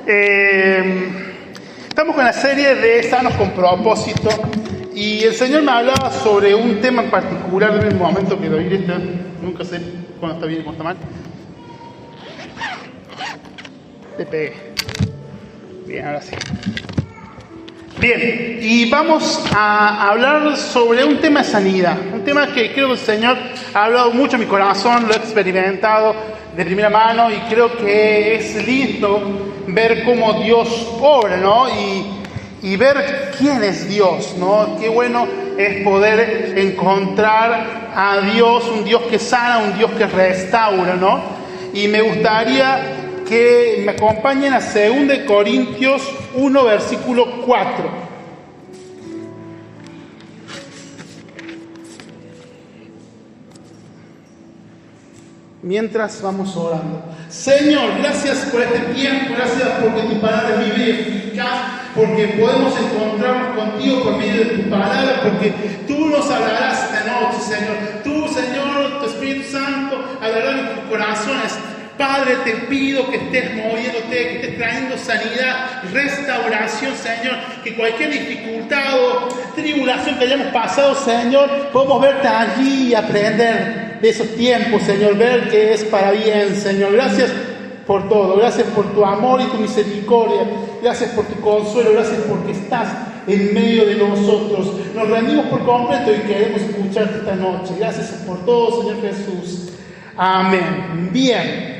Estamos con la serie de Sanos con Propósito y el Señor me hablaba sobre un tema en particular en el momento que lo oí, nunca sé cuándo está bien y cuándo está mal. Te pegué. Bien, ahora sí. Bien, y vamos a hablar sobre un tema de sanidad, un tema que creo que el Señor ha hablado mucho en mi corazón, lo he experimentado de primera mano y creo que es lindo ver cómo Dios obra, ¿no? Y ver quién es Dios, ¿no? Qué bueno es poder encontrar a Dios, un Dios que sana, un Dios que restaura, ¿no? Y me gustaría que me acompañen a 2 Corintios 1, versículo 4. Mientras vamos orando. Señor, gracias por este tiempo, gracias porque tu palabra es viva y eficaz, porque podemos encontrarnos contigo por medio de tu palabra, porque tú nos hablarás esta noche, Señor. Tú, Señor, tu Espíritu Santo, hablará en nuestros corazones. Padre, te pido que estés moviéndote, que estés trayendo sanidad, restauración, Señor, que cualquier dificultad o tribulación que hayamos pasado, Señor, podamos verte allí y aprender de esos tiempos, Señor, ver que es para bien, Señor. Gracias por todo, gracias por tu amor y tu misericordia, gracias por tu consuelo, gracias porque estás en medio de nosotros. Nos rendimos por completo y queremos escucharte esta noche. Gracias por todo, Señor Jesús. Amén. Bien.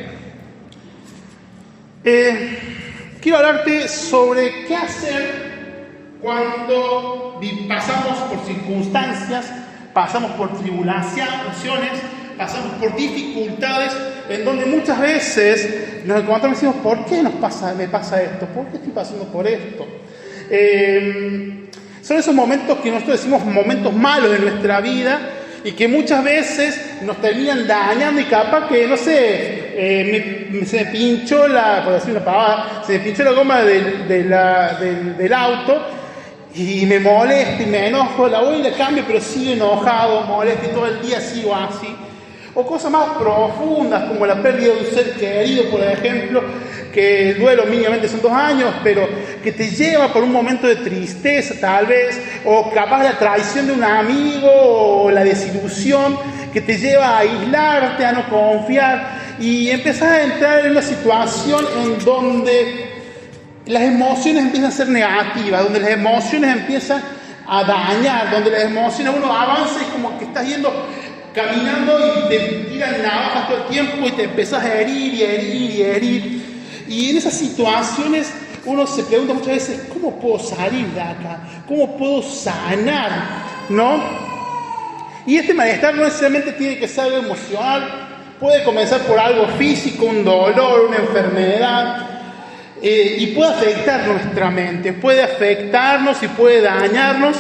Quiero hablarte sobre qué hacer cuando pasamos por circunstancias, pasamos por tribulaciones, pasamos por dificultades, en donde muchas veces nos encontramos y decimos, ¿por qué me pasa esto? ¿Por qué estoy pasando por esto? Son esos momentos que nosotros decimos momentos malos de nuestra vida y que muchas veces nos terminan dañando y capaz que, no sé, se me pinchó por decir una pavada, se me pinchó la goma del auto y me molesta y me enojo, la voy y la cambio, pero sigo enojado, molesto y todo el día sigo así. O cosas más profundas como la pérdida de un ser querido, por ejemplo, que el duelo mínimamente son 2 años, pero que te lleva por un momento de tristeza tal vez, o capaz la traición de un amigo, o la desilusión que te lleva a aislarte, a no confiar, y empezás a entrar en una situación en donde las emociones empiezan a ser negativas, donde las emociones empiezan a dañar, donde las emociones uno avanza y como que estás yendo caminando y te tiran navajas todo el tiempo y te empezás a herir y herir y herir. Y en esas situaciones uno se pregunta muchas veces, ¿cómo puedo salir de acá? ¿Cómo puedo sanar? ¿No? Y este malestar no necesariamente tiene que ser algo emocional, puede comenzar por algo físico, un dolor, una enfermedad, y puede afectar nuestra mente, puede afectarnos y puede dañarnos,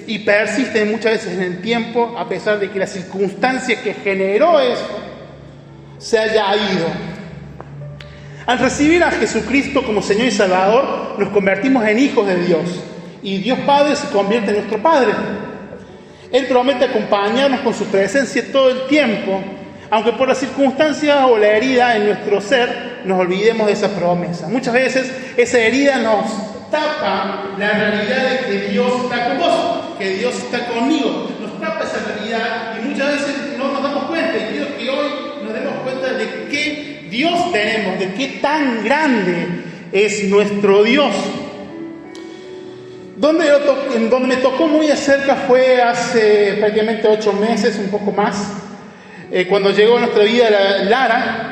y persiste muchas veces en el tiempo, a pesar de que la circunstancia que generó eso se haya ido. Al recibir a Jesucristo como Señor y Salvador, nos convertimos en hijos de Dios, y Dios Padre se convierte en nuestro Padre. Él promete acompañarnos con su presencia todo el tiempo, aunque por las circunstancias o la herida en nuestro ser nos olvidemos de esa promesa. Muchas veces esa herida nos tapa la realidad de que Dios está con vos, que Dios está conmigo, nos tapa esa realidad y muchas veces no nos damos cuenta, y quiero que hoy nos demos cuenta de qué Dios tenemos, de qué tan grande es nuestro Dios. Donde me tocó muy de cerca fue hace prácticamente 8 meses, un poco más, cuando llegó a nuestra vida Lara.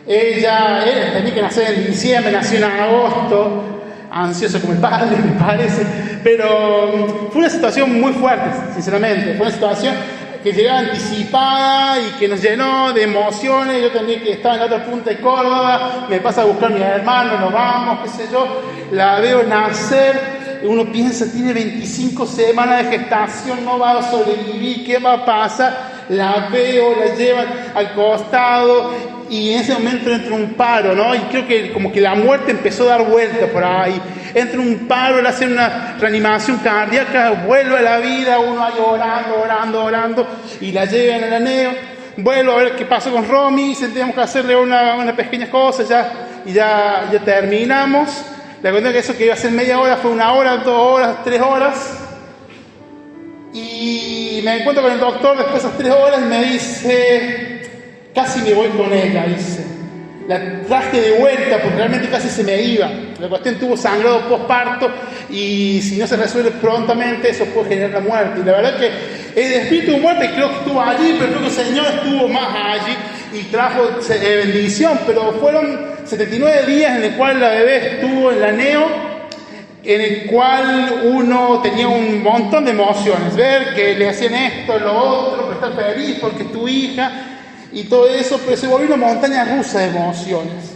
Ella tenía que nacer en diciembre, nació en agosto, ansioso como el padre, me parece, pero fue una situación muy fuerte, sinceramente. Fue una situación que llegaba anticipada y que nos llenó de emociones. Yo tenía que estar en la otra punta de Córdoba, me pasa a buscar a mi hermano, nos vamos, qué sé yo, la veo nacer. Uno piensa, tiene 25 semanas de gestación, no va a sobrevivir, ¿qué va a pasar? La veo, la llevan al costado y en ese momento entra un paro, ¿no? Y creo que como que la muerte empezó a dar vuelta por ahí. Entra un paro, le hacen una reanimación cardíaca, vuelve a la vida, uno ahí orando, y la llevan al aneo. Vuelvo a ver qué pasó con Romy, tenemos que hacerle una pequeña cosa, ya y ya terminamos. La cuestión es que eso que iba a ser media hora fue 1 hora, 2 horas, 3 horas. Y me encuentro con el doctor después de esas 3 horas y me dice, casi me voy con ella, dice. La traje de vuelta porque realmente casi se me iba. La cuestión tuvo sangrado postparto y si no se resuelve prontamente eso puede generar la muerte. Y la verdad que el espíritu de muerte creo que estuvo allí, pero creo que el Señor estuvo más allí y trajo bendición. Pero fueron 79 días en el cual la bebé estuvo en la neo, en el cual uno tenía un montón de emociones. Ver que le hacían esto, lo otro, pero estar feliz porque es tu hija. Y todo eso, pero se volvió una montaña rusa de emociones.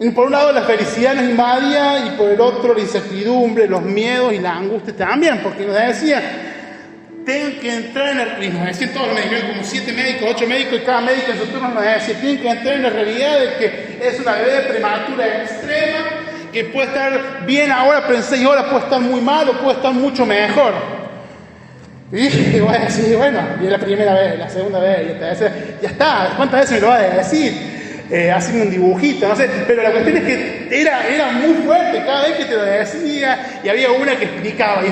Y por un lado la felicidad nos invadía y por el otro la incertidumbre, los miedos y la angustia también, porque nos decía, tienen que entrar en el... Y nos decían todos los médicos, como 7 médicos, 8 médicos, y cada médico en su turno nos decía, tienen que entrar en la realidad de que es una bebé prematura extrema, que puede estar bien ahora, pero en 6 horas puede estar muy mal o puede estar mucho mejor. Y voy a decir, bueno, y es la primera vez, la segunda vez, ya está, ¿cuántas veces me lo va a decir? Haciendo un dibujito, no sé, pero la cuestión es que era muy fuerte cada vez que te lo decía, y había una que explicaba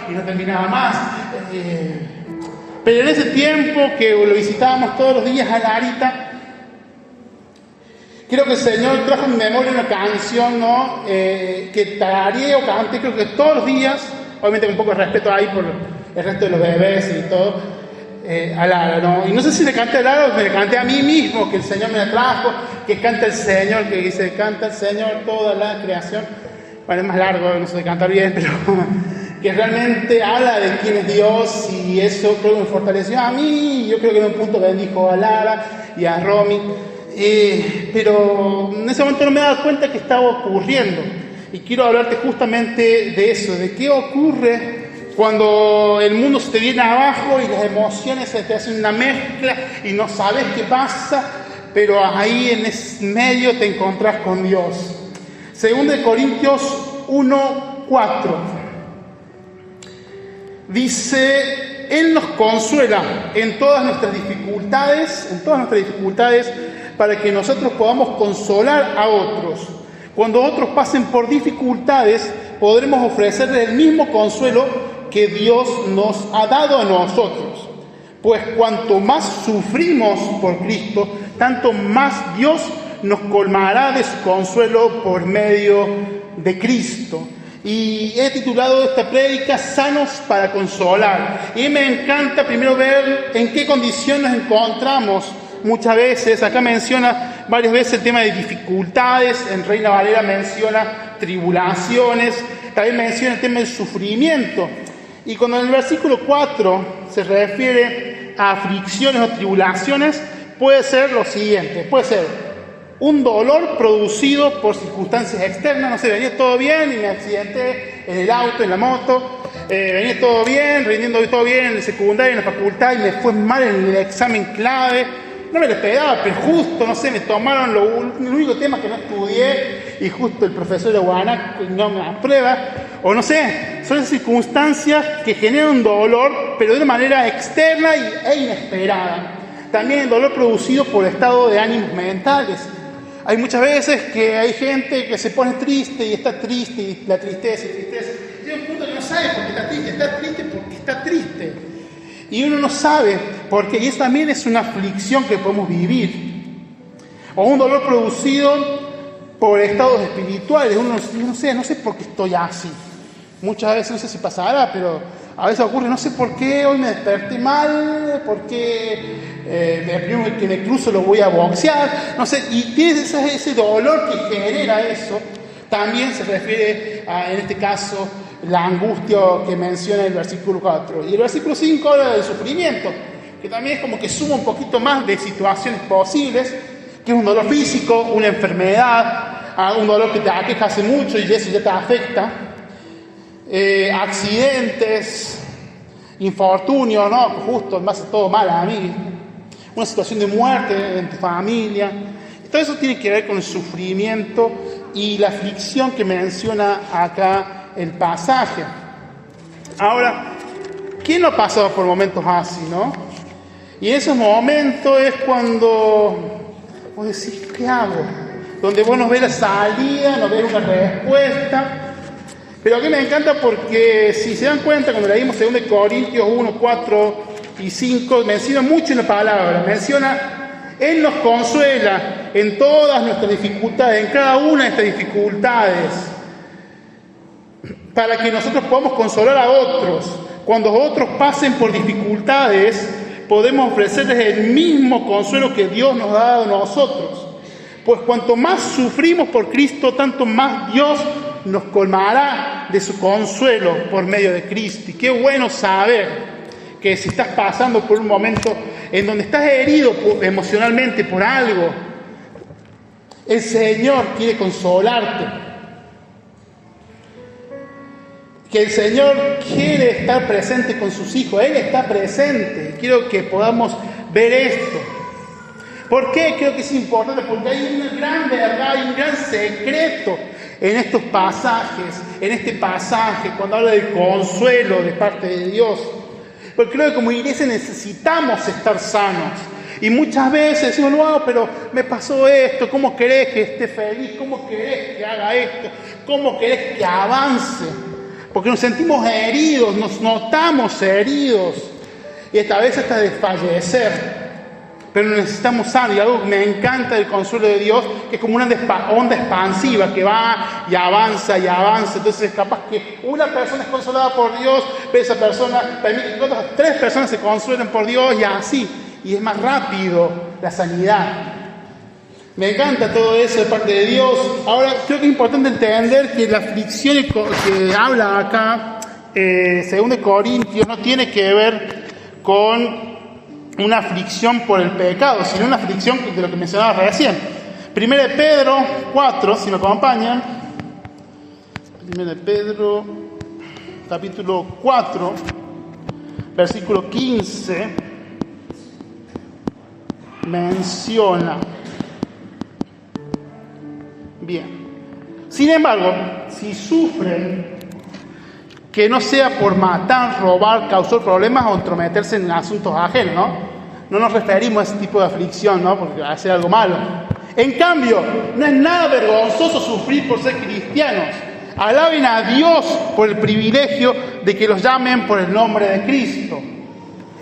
y no terminaba más. Pero en ese tiempo que lo visitábamos todos los días a Larita, creo que el Señor trajo en mi memoria una canción, ¿no? Que tarareé o canté, creo que todos los días. Obviamente con un poco de respeto ahí por el resto de los bebés y todo, a Lara, ¿no? Y no sé si le canté a Lara o me le canté a mí mismo, que el Señor me la trajo, que canta el Señor, que dice, canta el Señor toda la creación. Bueno, es más largo, no sé de cantar bien, pero que realmente habla de quién es Dios y eso creo que me fortaleció a mí. Y yo creo que en un punto bendijo a Lara y a Romy. Pero en ese momento no me daba cuenta que estaba ocurriendo. Y quiero hablarte justamente de eso, de qué ocurre cuando el mundo se te viene abajo y las emociones se te hacen una mezcla y no sabes qué pasa, pero ahí en ese medio te encontrás con Dios. 2 Corintios 1:4 dice, Él nos consuela en todas nuestras dificultades, para que nosotros podamos consolar a otros. Cuando otros pasen por dificultades, podremos ofrecerles el mismo consuelo que Dios nos ha dado a nosotros. Pues cuanto más sufrimos por Cristo, tanto más Dios nos colmará de su consuelo por medio de Cristo. Y he titulado esta prédica Sanos para Consolar. Y me encanta primero ver en qué condición nos encontramos. Muchas veces, acá menciona varias veces el tema de dificultades, en Reina Valera menciona tribulaciones, también menciona el tema del sufrimiento. Y cuando en el versículo 4 se refiere a aflicciones o tribulaciones, puede ser lo siguiente, puede ser un dolor producido por circunstancias externas, no sé, venía todo bien y me accidenté en el auto, en la moto, venía todo bien, rindiendo todo bien en el secundario, en la facultad y me fue mal en el examen clave. No me lo esperaba, pero justo, no sé, me tomaron el único tema que no estudié y justo el profesor de Guanaco no me aprueba. O no sé, son circunstancias que generan un dolor, pero de una manera externa e inesperada. También el dolor producido por estado de ánimos mentales. Hay muchas veces que hay gente que se pone triste y está triste y la tristeza. Llega un punto que no sabe por qué está triste porque está triste. Y uno no sabe por qué, y eso también es una aflicción que podemos vivir. O un dolor producido por estados espirituales. Uno no sé por qué estoy así. Muchas veces no sé si pasará, pero a veces ocurre, no sé por qué hoy me desperté mal, por qué el primero que me cruzo lo voy a boxear, no sé, y tienes ese dolor que genera eso. También se refiere a, en este caso, la angustia que menciona el versículo 4. Y el versículo 5 habla del sufrimiento, que también es como que suma un poquito más de situaciones posibles, que es un dolor físico, una enfermedad, un dolor que te aqueja hace mucho y eso ya te afecta, accidentes, infortunio, ¿no? Justo me hace todo mal a mí, una situación de muerte en tu familia. Todo eso tiene que ver con el sufrimiento y la aflicción que menciona acá el pasaje. Ahora, ¿quién no ha pasado por momentos así, no? Y en esos momentos es cuando decís, ¿qué hago? Donde vos nos ves la salida, nos ves una respuesta. Pero aquí me encanta porque, si se dan cuenta, cuando leímos 2 Corintios 1, 4 y 5, menciona mucho en la palabra, menciona, Él nos consuela en todas nuestras dificultades, en cada una de estas dificultades, para que nosotros podamos consolar a otros. Cuando otros pasen por dificultades, podemos ofrecerles el mismo consuelo que Dios nos ha dado a nosotros. Pues cuanto más sufrimos por Cristo, tanto más Dios nos colmará de su consuelo por medio de Cristo. Y qué bueno saber que si estás pasando por un momento en donde estás herido emocionalmente por algo, el Señor quiere consolarte. Que el Señor quiere estar presente con sus hijos. Él está presente. Quiero que podamos ver esto. ¿Por qué creo que es importante? Porque hay una gran verdad, hay un gran secreto en estos pasajes, en este pasaje, cuando habla del consuelo de parte de Dios. Porque creo que como iglesia necesitamos estar sanos. Y muchas veces decimos, no, pero me pasó esto, ¿cómo querés que esté feliz? ¿Cómo querés que haga esto? ¿Cómo querés que avance? Porque nos sentimos heridos, nos notamos heridos. Y esta vez hasta desfallecer. Pero necesitamos sanar. Y algo que me encanta del consuelo de Dios, que es como una onda expansiva que va y avanza y avanza. Entonces es capaz que una persona es consolada por Dios, pero esa persona permite que otras 3 personas se consuelen por Dios y así. Y es más rápido la sanidad. Me encanta todo eso de parte de Dios. Ahora, creo que es importante entender que la aflicción que habla acá, 2 Corintios, no tiene que ver con una aflicción por el pecado, sino una aflicción de lo que mencionaba recién. 1 Pedro 4, si me acompañan. 1 Pedro, capítulo 4, versículo 15, menciona. Bien. Sin embargo, si sufren, que no sea por matar, robar, causar problemas o entrometerse en asuntos ajenos, ¿no? No nos referimos a ese tipo de aflicción, ¿no? Porque va a ser algo malo. En cambio, no es nada vergonzoso sufrir por ser cristianos. Alaben a Dios por el privilegio de que los llamen por el nombre de Cristo.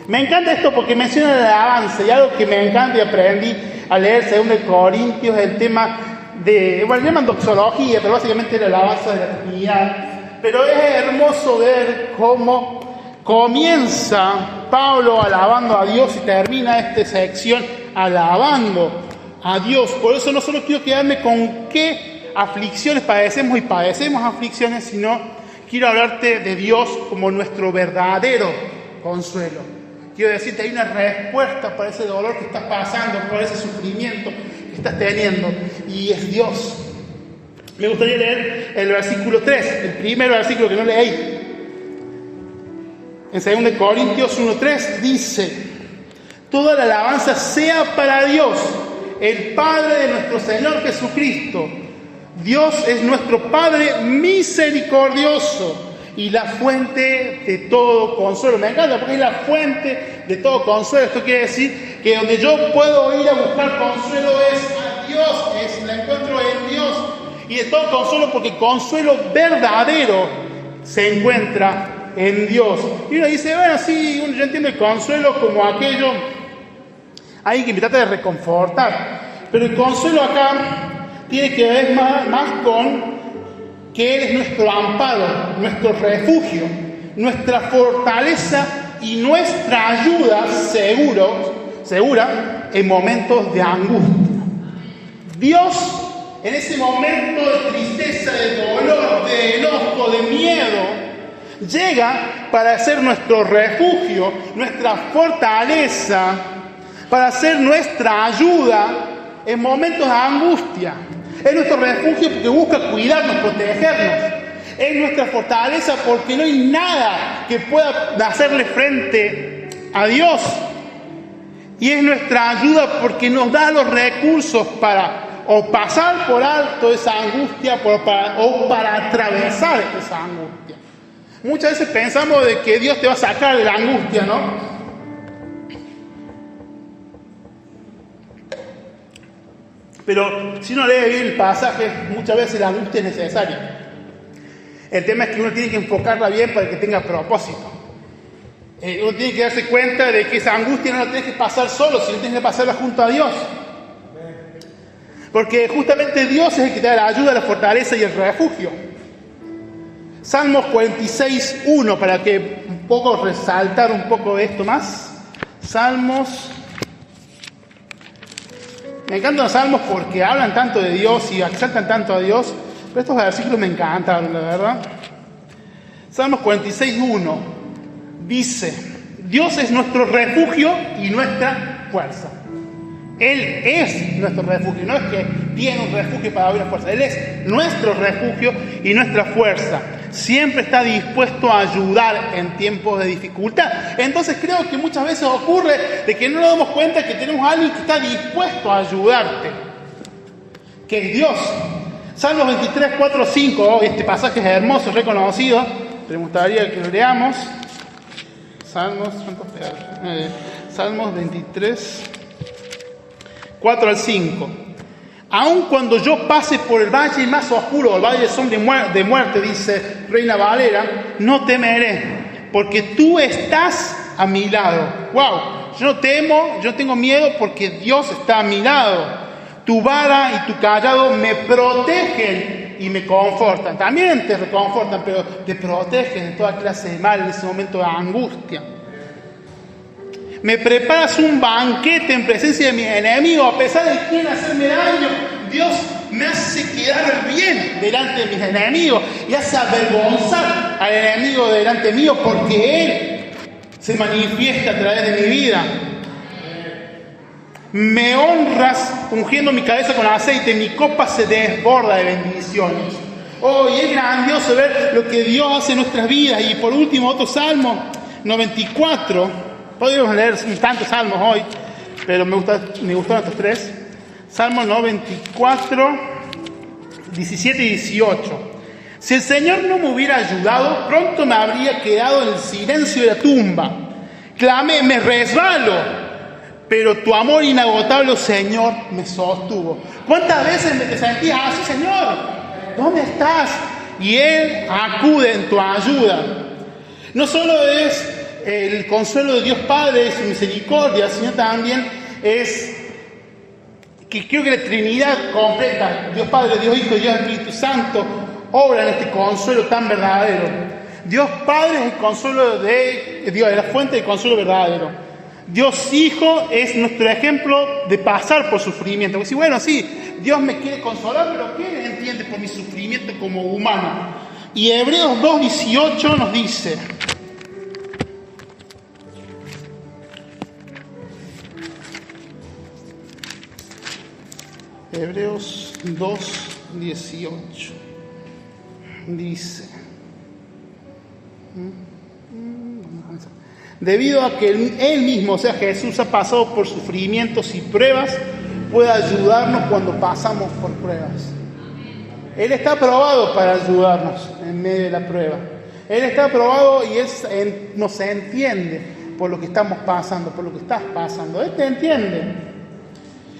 Me encanta esto porque menciona el alabanza, y algo que me encanta y aprendí a leer 2 Corintios, el tema de, bueno, llaman doxología, pero básicamente la alabanza de la Trinidad. Pero es hermoso ver cómo comienza Pablo alabando a Dios y termina esta sección alabando a Dios. Por eso no solo quiero quedarme con qué aflicciones padecemos y padecemos aflicciones, sino quiero hablarte de Dios como nuestro verdadero consuelo. Quiero decirte, hay una respuesta para ese dolor que estás pasando, por ese sufrimiento que estás teniendo, y es Dios. Me gustaría leer el versículo 3, el primer versículo que no leí. En 2 Corintios 1:3 dice: toda la alabanza sea para Dios, el Padre de nuestro Señor Jesucristo. Dios es nuestro Padre misericordioso y la fuente de todo consuelo. Me encanta porque es la fuente de todo consuelo. Esto quiere decir que donde yo puedo ir a buscar consuelo es a Dios, la encuentro en Dios. Y de todo consuelo, porque consuelo verdadero se encuentra en Dios. Y uno dice, bueno, sí, yo entiendo el consuelo como aquello, hay que trata de reconfortar. Pero el consuelo acá tiene que ver más con que Él es nuestro amparo, nuestro refugio, nuestra fortaleza y nuestra ayuda segura en momentos de angustia. Dios, en ese momento de tristeza, de dolor, de enojo, de miedo, llega para ser nuestro refugio, nuestra fortaleza, para ser nuestra ayuda en momentos de angustia. Es nuestro refugio porque busca cuidarnos, protegernos. Es nuestra fortaleza porque no hay nada que pueda hacerle frente a Dios. Y es nuestra ayuda porque nos da los recursos para o pasar por alto esa angustia o para atravesar esa angustia. Muchas veces pensamos de que Dios te va a sacar de la angustia, ¿no? Pero si uno lee bien el pasaje, muchas veces la angustia es necesaria. El tema es que uno tiene que enfocarla bien para que tenga propósito. Uno tiene que darse cuenta de que esa angustia no la tienes que pasar solo, sino tienes que pasarla junto a Dios. Porque justamente Dios es el que te da la ayuda, la fortaleza y el refugio. Salmos 46:1, para que un poco resaltar un poco esto más. Salmos. Me encantan los salmos porque hablan tanto de Dios y exaltan tanto a Dios, pero estos versículos me encantan, la verdad. Salmos 46:1 dice: Dios es nuestro refugio y nuestra fuerza. Él es nuestro refugio, no es que tiene un refugio para abrir fuerza. Él es nuestro refugio y nuestra fuerza. Siempre está dispuesto a ayudar en tiempos de dificultad. Entonces creo que muchas veces ocurre de que no nos damos cuenta que tenemos a alguien que está dispuesto a ayudarte, que es Dios. Salmos 23, 4, 5, este pasaje es hermoso, reconocido, pero me gustaría que lo leamos. Salmos 23, 4 al 5. Aun cuando yo pase por el valle más oscuro, el valle de sombra de muerte, dice Reina Valera, no temeré, porque tú estás a mi lado. ¡Wow! Yo no temo, yo no tengo miedo porque Dios está a mi lado. Tu vara y tu callado me protegen y me confortan. También te reconfortan, pero te protegen de toda clase de mal en ese momento de angustia. Me preparas un banquete en presencia de mis enemigos, a pesar de que quieren hacerme daño. Dios me hace quedar bien delante de mis enemigos y hace avergonzar al enemigo delante mío, porque Él se manifiesta a través de mi vida. Me honras ungiendo mi cabeza con aceite, mi copa se desborda de bendiciones. Oh, y es grandioso ver lo que Dios hace en nuestras vidas. Y por último, otro Salmo 94. Podríamos leer tantos salmos hoy, pero me gustaron estos tres. Salmo 94, 17 y 18. Si el Señor no me hubiera ayudado, pronto me habría quedado en el silencio de la tumba. Clamé, me resbalo, pero tu amor inagotable, Señor, me sostuvo. ¿Cuántas veces me te sentías así, Señor? ¿Dónde estás? Y Él acude en tu ayuda. No solo es el consuelo de Dios Padre, su misericordia, sino también es que creo que la Trinidad completa, Dios Padre, Dios Hijo y Dios Espíritu Santo, obran este consuelo tan verdadero. Dios Padre es el consuelo de Dios, es la fuente del consuelo verdadero. Dios Hijo es nuestro ejemplo de pasar por sufrimiento. Porque si bueno, sí, Dios me quiere consolar, pero ¿qué entiende por mi sufrimiento como humano? Y Hebreos 2:18 nos dice: Hebreos 2:18 dice: debido a que Él mismo, o sea Jesús, ha pasado por sufrimientos y pruebas, puede ayudarnos cuando pasamos por pruebas. Él está aprobado para ayudarnos en medio de la prueba. Él está aprobado y Él nos entiende por lo que estamos pasando, por lo que estás pasando. Él te entiende.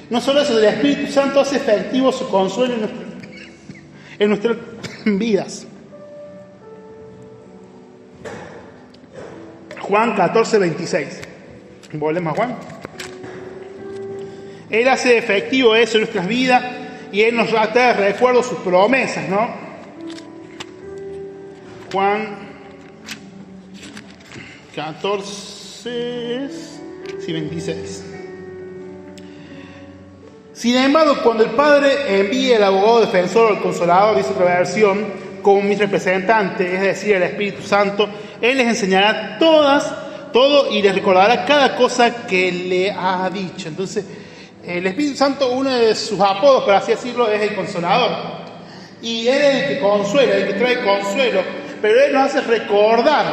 No solo eso, el Espíritu Santo hace efectivo su consuelo en nuestras vidas. Juan 14:26. Volvemos a Juan. Él hace efectivo eso en nuestras vidas y Él nos trae de recuerdo sus promesas, ¿no? Juan 14:26. Sin embargo, cuando el Padre envíe el abogado defensor o el consolador, dice otra versión, como mi representante, es decir, el Espíritu Santo, Él les enseñará todo y les recordará cada cosa que le ha dicho. Entonces, el Espíritu Santo, uno de sus apodos, por así decirlo, es el consolador. Y Él es el que consuela, el que trae consuelo, pero Él nos hace recordar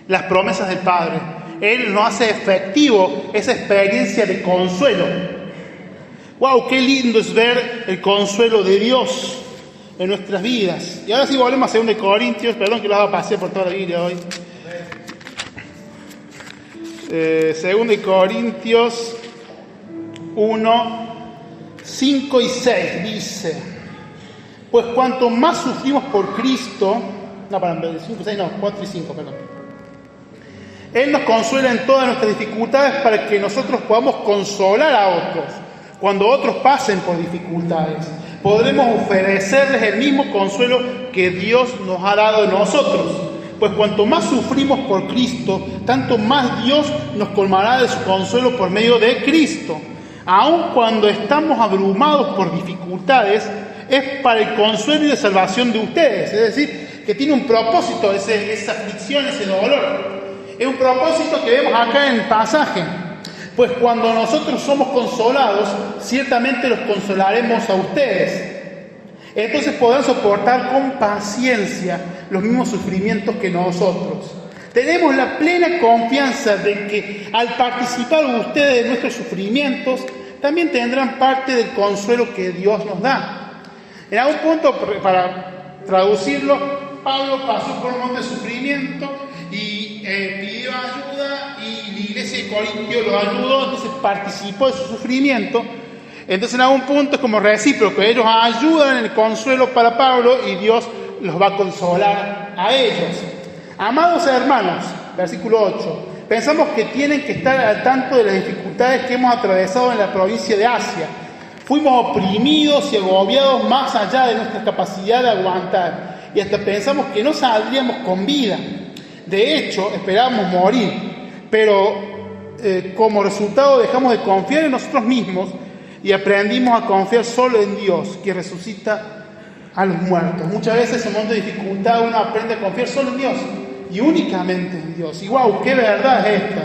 las promesas del Padre. Él nos hace efectivo esa experiencia de consuelo. ¡Wow! ¡Qué lindo es ver el consuelo de Dios en nuestras vidas! Y ahora sí volvemos a 2 Corintios, perdón que lo haga pasar por toda la Biblia hoy. 2 Corintios 1, 5 y 6 dice: pues cuanto más sufrimos por Cristo, 4 y 5, perdón. Él nos consuela en todas nuestras dificultades para que nosotros podamos consolar a otros. Cuando otros pasen por dificultades, podremos ofrecerles el mismo consuelo que Dios nos ha dado a nosotros. Pues cuanto más sufrimos por Cristo, tanto más Dios nos colmará de su consuelo por medio de Cristo. Aun cuando estamos abrumados por dificultades, es para el consuelo y la salvación de ustedes. Es decir, que tiene un propósito esa aflicción, ese dolor. Es un propósito que vemos acá en el pasaje. Pues cuando nosotros somos consolados, ciertamente los consolaremos a ustedes. Entonces podrán soportar con paciencia los mismos sufrimientos que nosotros. Tenemos la plena confianza de que al participar ustedes de nuestros sufrimientos, también tendrán parte del consuelo que Dios nos da. En algún punto, para traducirlo, Pablo pasó por un montón de sufrimiento y pidió ayuda, y la iglesia de Corintio lo ayudó, entonces participó de su sufrimiento. Entonces en algún punto es como recíproco, ellos ayudan en el consuelo para Pablo y Dios los va a consolar a ellos. Amados hermanos, versículo 8, pensamos que tienen que estar al tanto de las dificultades que hemos atravesado en la provincia de Asia. Fuimos oprimidos y agobiados más allá de nuestra capacidad de aguantar, y hasta pensamos que no saldríamos con vida. De hecho, esperábamos morir, pero como resultado dejamos de confiar en nosotros mismos y aprendimos a confiar solo en Dios, que resucita a los muertos. Muchas veces en momentos de dificultad uno aprende a confiar solo en Dios y únicamente en Dios. Y wow, qué verdad es esta.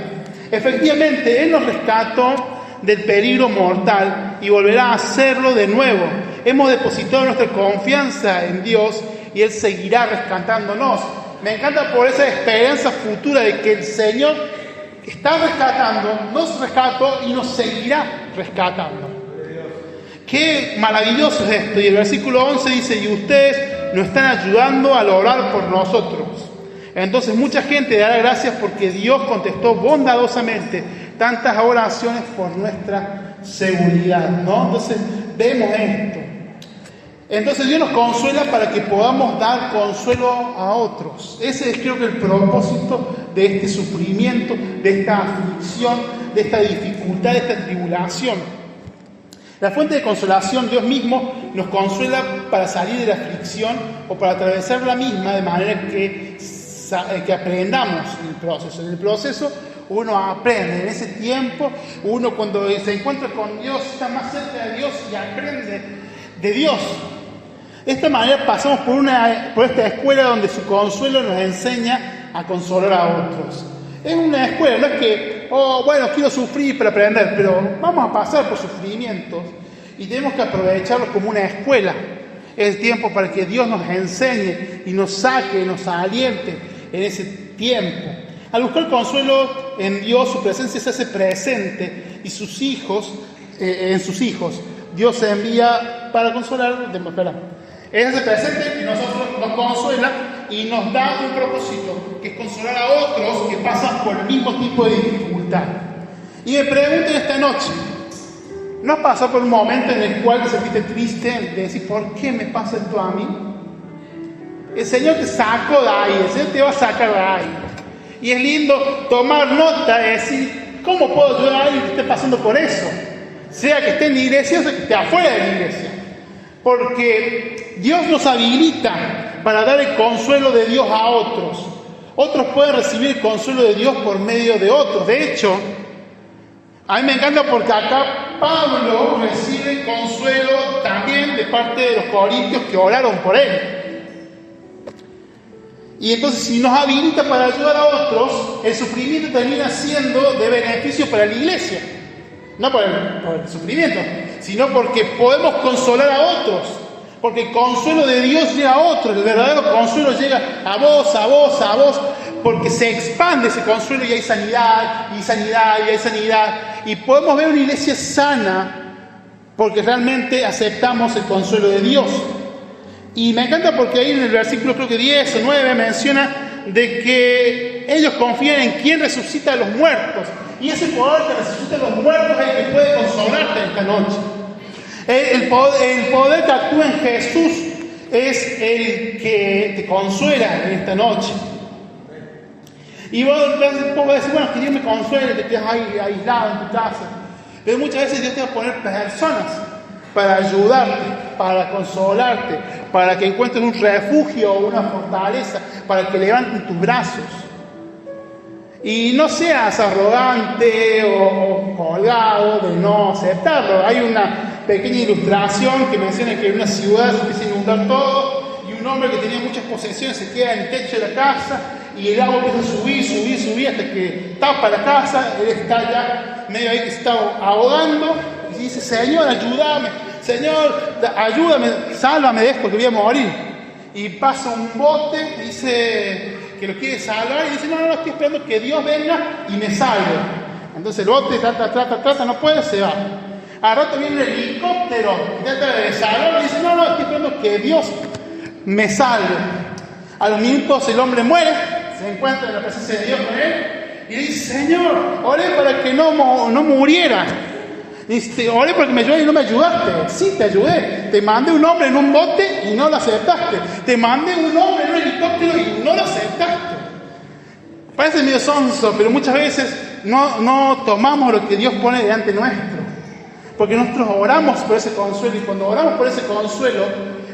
Efectivamente, Él nos rescató del peligro mortal y volverá a hacerlo de nuevo. Hemos depositado nuestra confianza en Dios y Él seguirá rescatándonos. Me encanta por esa esperanza futura de que el Señor está rescatando, nos rescató y nos seguirá rescatando. Qué maravilloso es esto. Y el versículo 11 dice: y ustedes nos están ayudando al orar por nosotros. Entonces mucha gente dará gracias porque Dios contestó bondadosamente tantas oraciones por nuestra seguridad, ¿no? Entonces vemos esto. Entonces Dios nos consuela para que podamos dar consuelo a otros. Ese es, creo que, el propósito de este sufrimiento, de esta aflicción, de esta dificultad, de esta tribulación. La fuente de consolación, Dios mismo, nos consuela para salir de la aflicción o para atravesar la misma, de manera que aprendamos en el proceso. En el proceso uno aprende. En ese tiempo, uno cuando se encuentra con Dios, está más cerca de Dios y aprende de Dios. De esta manera pasamos por esta escuela donde su consuelo nos enseña a consolar a otros. Es una escuela, no es que, quiero sufrir para aprender, pero vamos a pasar por sufrimientos y tenemos que aprovecharlos como una escuela. Es tiempo para que Dios nos enseñe y nos saque, nos aliente en ese tiempo. Al buscar consuelo en Dios, su presencia se hace presente y sus hijos, en sus hijos, Dios se envía para consolar. Él se hace presente y nosotros nos consuela y nos da un propósito, que es consolar a otros que pasan por el mismo tipo de dificultad. Y me pregunto esta noche, ¿no has pasado por un momento en el cual te sentiste triste de decir, ¿por qué me pasa esto a mí? El Señor te sacó de ahí, el Señor te va a sacar de ahí. Y es lindo tomar nota y decir, ¿cómo puedo ayudar a alguien que esté pasando por eso? Sea que esté en la iglesia o sea que esté afuera de la iglesia. Porque Dios nos habilita para dar el consuelo de Dios a otros. Otros pueden recibir el consuelo de Dios por medio de otros. De hecho, a mí me encanta porque acá Pablo recibe consuelo también de parte de los corintios que oraron por él. Y entonces, si nos habilita para ayudar a otros, el sufrimiento termina siendo de beneficio para la iglesia. No por el sufrimiento, sino porque podemos consolar a otros. Porque el consuelo de Dios llega a otros. El verdadero consuelo llega a vos, a vos, a vos. Porque se expande ese consuelo y hay sanidad, y sanidad, y hay sanidad. Y podemos ver una iglesia sana porque realmente aceptamos el consuelo de Dios. Y me encanta porque ahí en el versículo creo que 10 o 9 menciona de que ellos confían en quien resucita a los muertos. Y ese poder que resucita a los muertos es el que puede consolarte esta noche. El poder que actúa en Jesús es el que te consuela en esta noche. Y vos vas a decir, bueno, que Dios me consuele, te quedas ahí aislado en tu casa. Pero muchas veces Dios te va a poner personas para ayudarte, para consolarte, para que encuentres un refugio o una fortaleza, para que levanten tus brazos. Y no seas arrogante o colgado de no aceptarlo. Hay una pequeña ilustración que menciona que en una ciudad se empieza a inundar todo y un hombre que tenía muchas posesiones se queda en el techo de la casa y el agua empieza a subir hasta que tapa la casa. Él está ya medio ahí que se está ahogando y dice: Señor, ayúdame, Señor, ayúdame, sálvame de esto que voy a morir. Y pasa un bote, dice que lo quiere salvar y dice: no, estoy esperando que Dios venga y me salve. Entonces el bote trata, no puede, se va. Al rato viene el helicóptero, trata de salvarlo y dice: no, estoy esperando que Dios me salve. A los minutos el hombre muere, se encuentra en la presencia de Dios con él y dice: Señor, oré para que no muriera. Dice: oré para que me ayudaras y no me ayudaste. Sí, te ayudé. Te mandé un hombre en un bote y no lo aceptaste. Te mandé un hombre en un helicóptero y no lo aceptaste. Parece medio sonso, pero muchas veces no tomamos lo que Dios pone delante nuestro. Porque nosotros oramos por ese consuelo y cuando oramos por ese consuelo,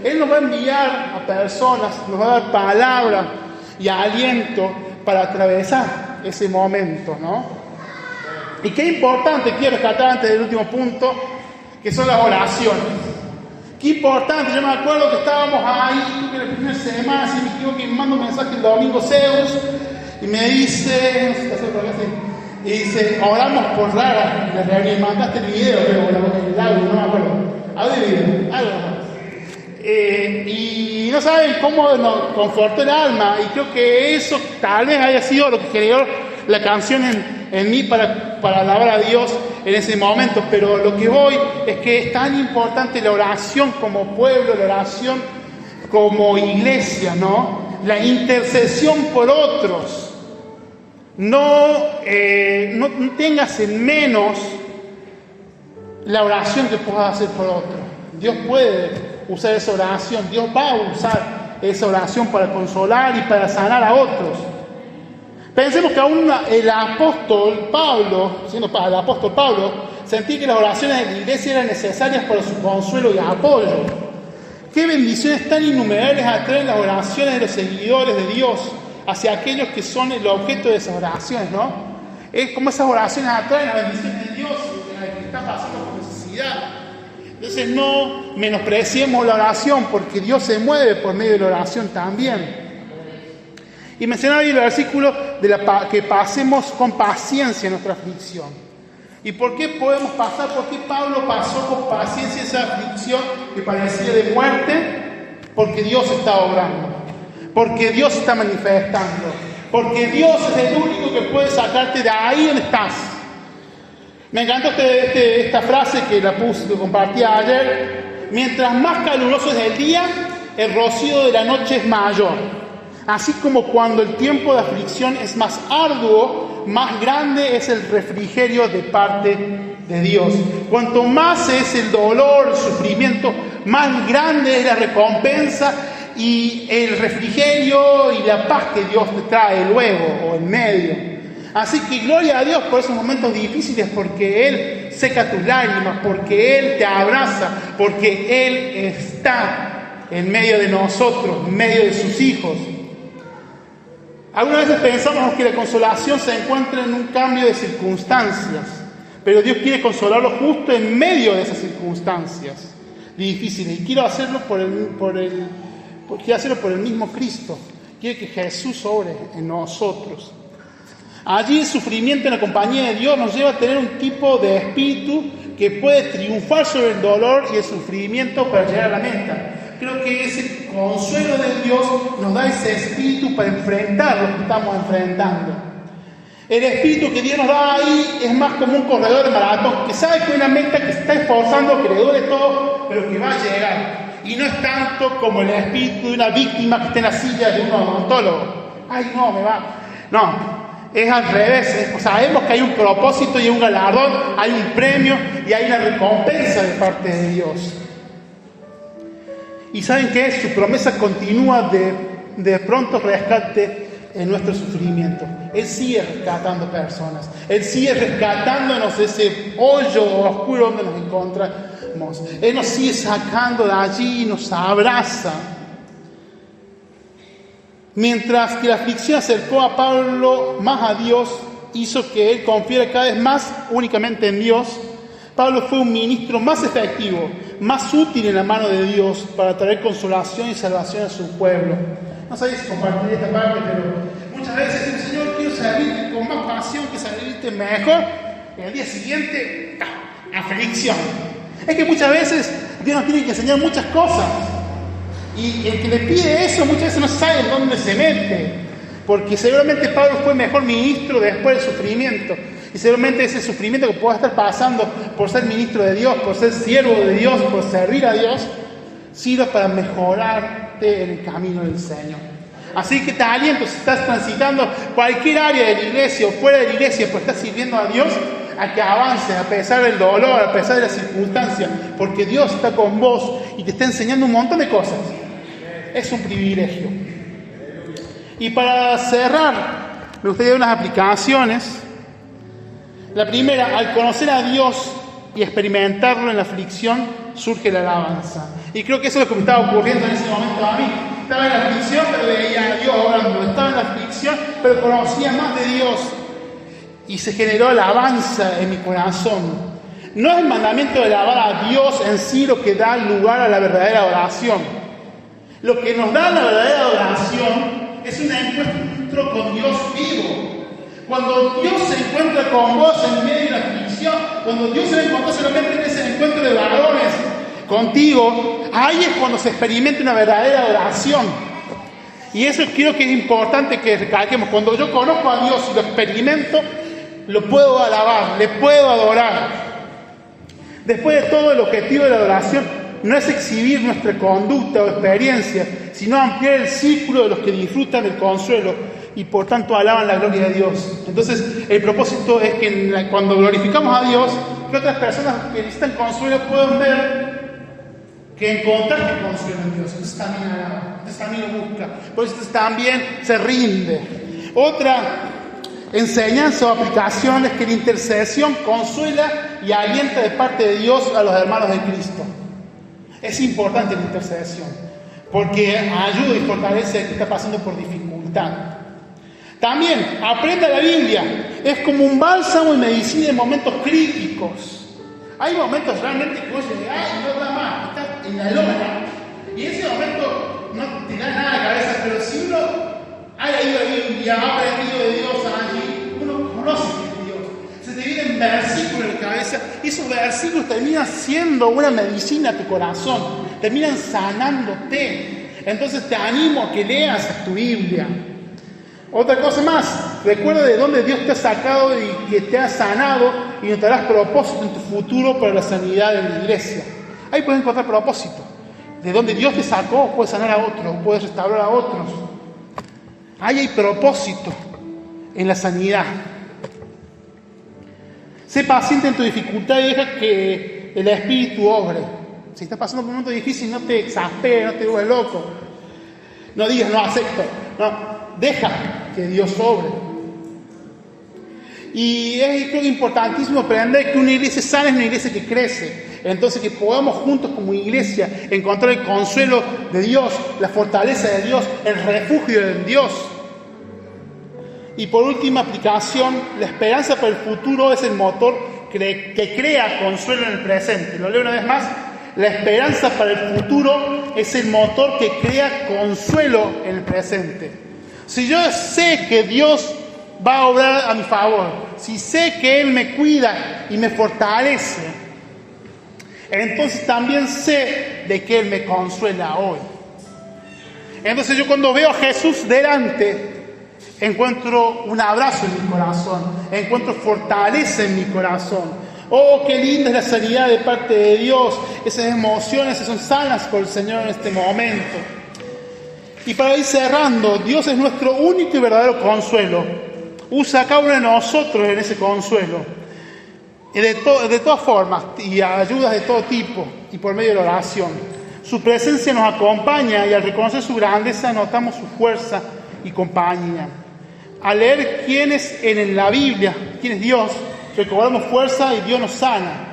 Él nos va a enviar a personas, nos va a dar palabra y aliento para atravesar ese momento, ¿no? Y qué importante, quiero rescatar antes del último punto, que son las oraciones. Qué importante, yo me acuerdo que estábamos ahí, en la primera semana, si me equivoco, que me manda un mensaje el domingo Zeus, y me dice, no sé si está por acá, y dice: oramos por Rara, la reunión, y mandaste el video, el audio, no me acuerdo, audio y video, algo más. Y no saben cómo nos confortó el alma, y creo que eso tal vez haya sido lo que creó la canción en mí para alabar a Dios en ese momento. Pero lo que voy es que es tan importante la oración como pueblo, la oración como iglesia, ¿no? La intercesión por otros. No tengas en menos la oración que puedas hacer por otro. Dios puede usar esa oración, Dios va a usar esa oración para consolar y para sanar a otros. Pensemos que aún el apóstol Pablo, el apóstol Pablo, sentía que las oraciones de la iglesia eran necesarias para su consuelo y apoyo. Qué bendiciones tan innumerables atraen las oraciones de los seguidores de Dios hacia aquellos que son el objeto de esas oraciones, ¿no? Es como esas oraciones atraen las bendiciones de Dios a el que está pasando por necesidad. Entonces no menospreciemos la oración, porque Dios se mueve por medio de la oración también. Y mencionaba ahí el versículo que pasemos con paciencia nuestra aflicción. ¿Y por qué podemos pasar? ¿Por qué Pablo pasó con paciencia esa aflicción que parecía de muerte? Porque Dios está obrando, porque Dios está manifestando, porque Dios es el único que puede sacarte de ahí donde estás. Me encantó esta frase que lo compartí ayer: mientras más caluroso es el día, el rocío de la noche es mayor. Así como cuando el tiempo de aflicción es más arduo, más grande es el refrigerio de parte de Dios. Cuanto más es el dolor, el sufrimiento, más grande es la recompensa y el refrigerio y la paz que Dios te trae luego o en medio. Así que gloria a Dios por esos momentos difíciles, porque Él seca tus lágrimas, porque Él te abraza, porque Él está en medio de nosotros, en medio de sus hijos. Algunas veces pensamos que la consolación se encuentra en un cambio de circunstancias, pero Dios quiere consolarlo justo en medio de esas circunstancias difíciles. Y quiero hacerlo por el mismo Cristo. Quiere que Jesús obre en nosotros. Allí el sufrimiento en la compañía de Dios nos lleva a tener un tipo de espíritu que puede triunfar sobre el dolor y el sufrimiento para llegar a la meta. Creo que ese consuelo de Dios nos da ese espíritu para enfrentar lo que estamos enfrentando. El espíritu que Dios nos da ahí es más como un corredor de maratón, que sabe que hay una meta que se está esforzando, que le duele todo, pero que va a llegar. Y no es tanto como el espíritu de una víctima que está en la silla de un odontólogo. ¡Ay, no, me va! No, Es al revés. Sabemos que hay un propósito y un galardón, hay un premio y hay una recompensa de parte de Dios. Y ¿saben qué? Su promesa continúa de pronto rescate en nuestro sufrimiento. Él sigue rescatando personas. Él sigue rescatándonos de ese hoyo oscuro donde nos encontramos. Él nos sigue sacando de allí y nos abraza. Mientras que la aflicción acercó a Pablo más a Dios, hizo que él confiara cada vez más únicamente en Dios. Pablo fue un ministro más efectivo, más útil en la mano de Dios para traer consolación y salvación a su pueblo. No sabía si compartir esta parte, pero muchas veces el Señor, quiero servirte con más pasión que servirte mejor. Y al día siguiente, aflicción. Es que muchas veces Dios nos tiene que enseñar muchas cosas. Y el que le pide eso muchas veces no sabe en dónde se mete. Porque seguramente Pablo fue mejor ministro después del sufrimiento. Y seguramente ese sufrimiento que pueda estar pasando por ser ministro de Dios, por ser siervo de Dios, por servir a Dios, sirva para mejorarte en el camino del Señor. Así que te aliento, si estás transitando cualquier área de la iglesia o fuera de la iglesia, pues estás sirviendo a Dios, a que avances a pesar del dolor, a pesar de las circunstancias, porque Dios está con vos y te está enseñando un montón de cosas. Es un privilegio. Y para cerrar, me gustaría dar unas aplicaciones. La primera, al conocer a Dios y experimentarlo en la aflicción, surge la alabanza. Y creo que eso es lo que me estaba ocurriendo en ese momento a mí. Estaba en la aflicción, pero veía a Dios orando. Estaba en la aflicción, pero conocía más de Dios. Y se generó alabanza en mi corazón. No es el mandamiento de alabar a Dios en sí lo que da lugar a la verdadera oración. Lo que nos da la verdadera oración es un encuentro con Dios vivo. Cuando Dios se encuentra con vos en medio de la aflicción, cuando Dios se encuentra solamente en ese encuentro de varones contigo, ahí es cuando se experimenta una verdadera oración. Y eso creo que es importante que recalquemos. Cuando yo conozco a Dios y lo experimento, lo puedo alabar, le puedo adorar. Después de todo, el objetivo de la adoración no es exhibir nuestra conducta o experiencia, sino ampliar el círculo de los que disfrutan del consuelo y por tanto alaban la gloria de Dios. Entonces, el propósito es que cuando glorificamos a Dios, que otras personas que necesitan consuelo puedan ver que encontraste consuelo en Dios. Entonces también alaba, entonces también lo busca, por eso también se rinde. Otra enseñanza o aplicación es que la intercesión consuela y alienta de parte de Dios a los hermanos de Cristo. Es importante la intercesión, porque ayuda y fortalece al que está pasando por dificultad. También, aprenda la Biblia. Es como un bálsamo y medicina en momentos críticos. Hay momentos realmente que vos llegás y no da más, estás en la lona. Y en ese momento no te da nada a la cabeza, pero si uno ha leído la Biblia, ha aprendido de Dios allí, uno conoce que es Dios. Se te vienen versículos en la cabeza y esos versículos terminan siendo una medicina a tu corazón, terminan sanándote. Entonces te animo a que leas tu Biblia. Otra cosa más, recuerda de dónde Dios te ha sacado y que te ha sanado y notarás propósito en tu futuro para la sanidad de la iglesia. Ahí puedes encontrar propósito. De dónde Dios te sacó, puedes sanar a otros, puedes restaurar a otros. Ahí hay propósito en la sanidad. Sé paciente en tu dificultad y deja que el Espíritu obre. Si estás pasando por un momento difícil, no te exasperes, no te vuelvas loco. No digas, no acepto. No. Deja que Dios obre. Y es creo que importantísimo aprender que una iglesia sana es una iglesia que crece. Entonces que podamos juntos como iglesia encontrar el consuelo de Dios, la fortaleza de Dios, el refugio de Dios. Y por última aplicación, la esperanza para el futuro es el motor que crea consuelo en el presente. Lo leo una vez más. La esperanza para el futuro es el motor que crea consuelo en el presente. Si yo sé que Dios va a obrar a mi favor, si sé que Él me cuida y me fortalece, entonces también sé de que Él me consuela hoy. Entonces yo cuando veo a Jesús delante, encuentro un abrazo en mi corazón, encuentro fortaleza en mi corazón. Oh, qué linda es la sanidad de parte de Dios, esas emociones son sanas por el Señor en este momento. Y para ir cerrando, Dios es nuestro único y verdadero consuelo. usa a cada uno de nosotros en ese consuelo. Y de todas formas, y ayudas de todo tipo, y por medio de la oración. Su presencia nos acompaña y al reconocer su grandeza notamos su fuerza y compañía. Al leer quién es en la Biblia, quién es Dios, recobramos fuerza y Dios nos sana.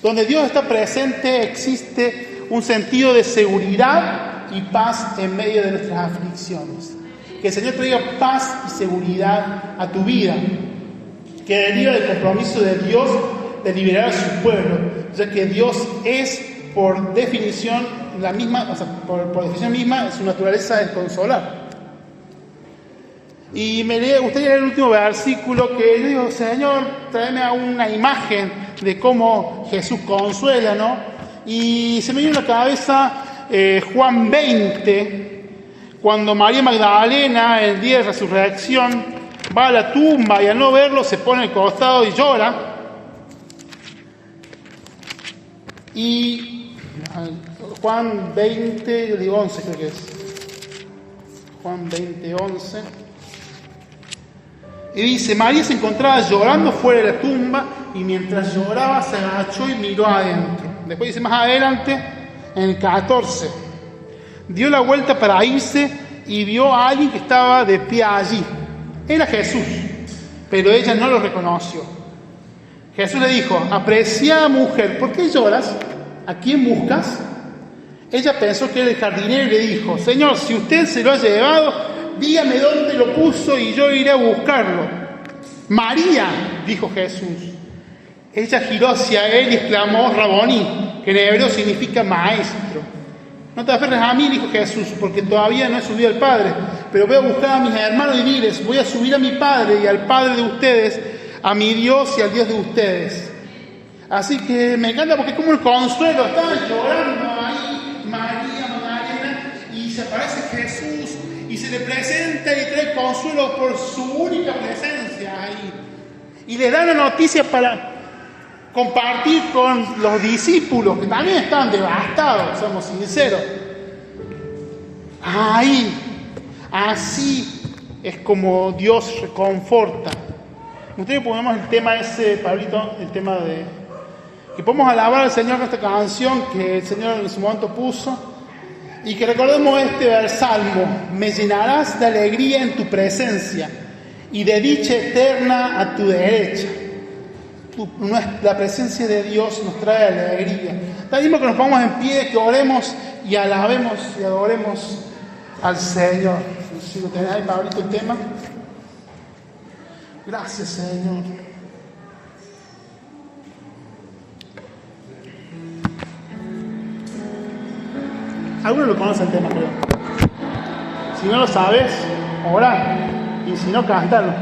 Donde Dios está presente existe un sentido de seguridad y paz en medio de nuestras aflicciones. Que el Señor traiga paz y seguridad a tu vida, que deriva del compromiso de Dios de liberar a su pueblo, ya que Dios es, por definición la misma, o sea, por definición misma, su naturaleza es consolar. Y me gustaría leer el último versículo que yo digo, Señor, tráeme a una imagen de cómo Jesús consuela, ¿no? Y se me vino a la cabeza Juan 20, cuando María Magdalena, el día de resurrección, va a la tumba y al no verlo se pone al costado y llora. Y Juan 20, yo digo 11 creo que es. Juan 20, 11. Y dice, María se encontraba llorando fuera de la tumba y mientras lloraba se agachó y miró adentro. Después dice más adelante, en el 14, dio la vuelta para irse y vio a alguien que estaba de pie allí. Era Jesús, pero ella no lo reconoció. Jesús le dijo, apreciada mujer, ¿por qué lloras? ¿A quién buscas? Ella pensó que era el jardinero y le dijo, Señor, si usted se lo ha llevado, dígame dónde lo puso y yo iré a buscarlo. María, dijo Jesús. Ella giró hacia él y exclamó, Raboní, que en hebreo significa maestro. No te aferres a mí, dijo Jesús, porque todavía no he subido al Padre, pero voy a buscar a mis hermanos y diles, voy a subir a mi Padre y al Padre de ustedes, a mi Dios y al Dios de ustedes. Así que me encanta porque es como el consuelo, estaban llorando ahí María Magdalena y se aparece Jesús y se le presenta y trae consuelo por su única presencia ahí. Y le da la noticia para compartir con los discípulos, que también estaban devastados, somos sinceros. Ahí, así es como Dios reconforta. Ustedes ponemos el tema ese, Pablito, el tema de que podemos alabar al Señor con esta canción que el Señor en su momento puso. Y que recordemos este salmo, me llenarás de alegría en tu presencia y de dicha eterna a tu derecha. La presencia de Dios nos trae alegría. Te mismo que nos pongamos en pie, que oremos y alabemos y adoremos al Señor. Si lo tenés ahí, Pablito, el tema. Gracias, Señor. Algunos lo conocen el tema, creo. Si no lo sabes, orá. Y si no, cántalo.